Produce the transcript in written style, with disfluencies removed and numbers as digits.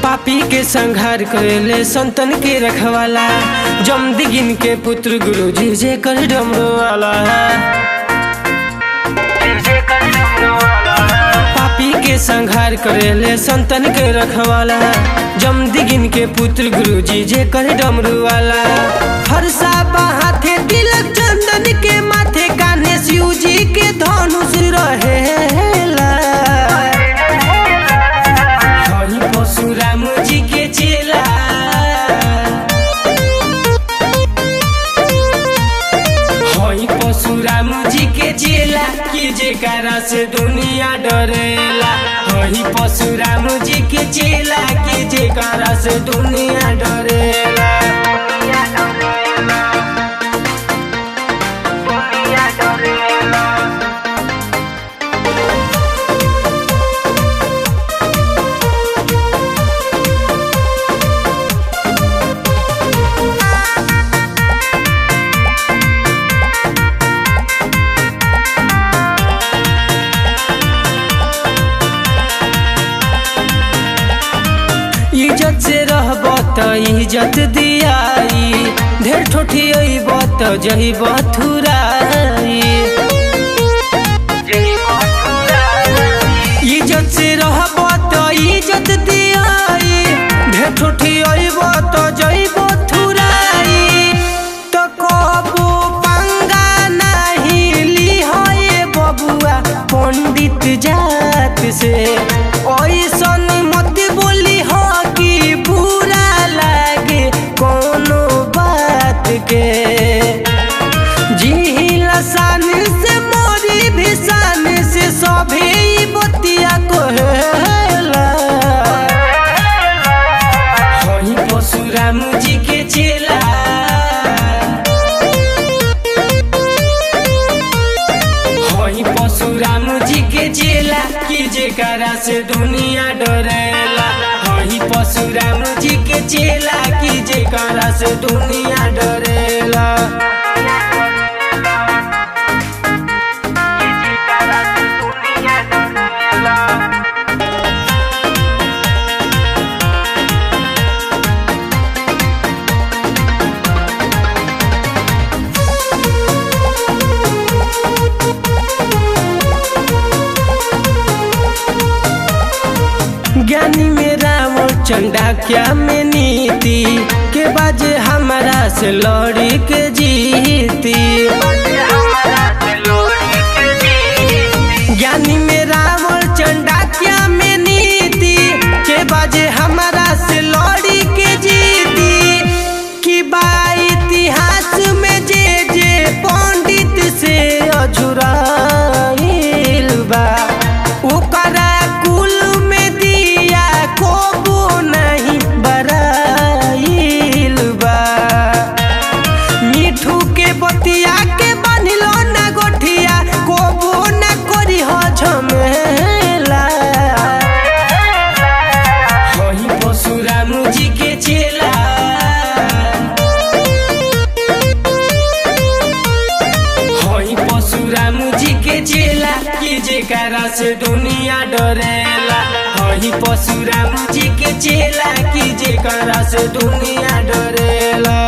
पापी के संहार करेले संतन के रखवाला, जम दिगिन के पुत्र गुरु जी जे कर डमरू वाला। पापी के संहार करेले संतन के रखवाला, जम दिगिन के पुत्र गुरु जी जे कर डमरू वाला। हर्षा हाथे तिलक चंदन के माथे, कान्हे शिव जी के धनुष रहेला। परशुराम जी के चेला, होई परशुराम जी के चेला, कि जेकरा से दुनिया डरेला। होई परशुराम जी के चेला, कि जेकरा से दुनिया डरेला। इज्जत से रहब त इज्जत दियाई, ढेर ठोठी अइब त जइब थुराई। इज्जत से रहब त इज्जत दियाई, ढेर ठोठी अइब त जइब थुराई। त कबो पंगा नहीं लिहए बबुआ पंडित जात से, ऐसन मत बोली हो कि बुरा लागे कोनो बात के। जिहिला शान से मोरी भी शान से, सभे बतिया कहेला। होई परशुराम जी के चेला, होई परशुराम जी के चेला, कि जेकरा से दुनिया डरेला। होई परशुराम जी के चेला, कि जेकरा से दुनिया डरेला। ज्ञानी में रावण चंडा क्या में नीति, के बाजे हमारा से लड़ी के जीती। ज्ञानी में रावण चंडा क्या में नीति, के बाजे हमारा से लड़ी के जीती। कि बा इतिहास में जे जे पंडित से अझुराइल बा, ओकरा कुल में दिया कोबो नहीं बराइल बा। मिठू के बतिया के बनिलो ना गोठिया, कोबो ना करी हो झमेला। होई परशुराम जी के चेला, होई परशुराम जी के चेला, कि जेकरा से दुनिया डरेला। होई परशुराम जी के चेला, कि जेकरा से दुनिया डरेला।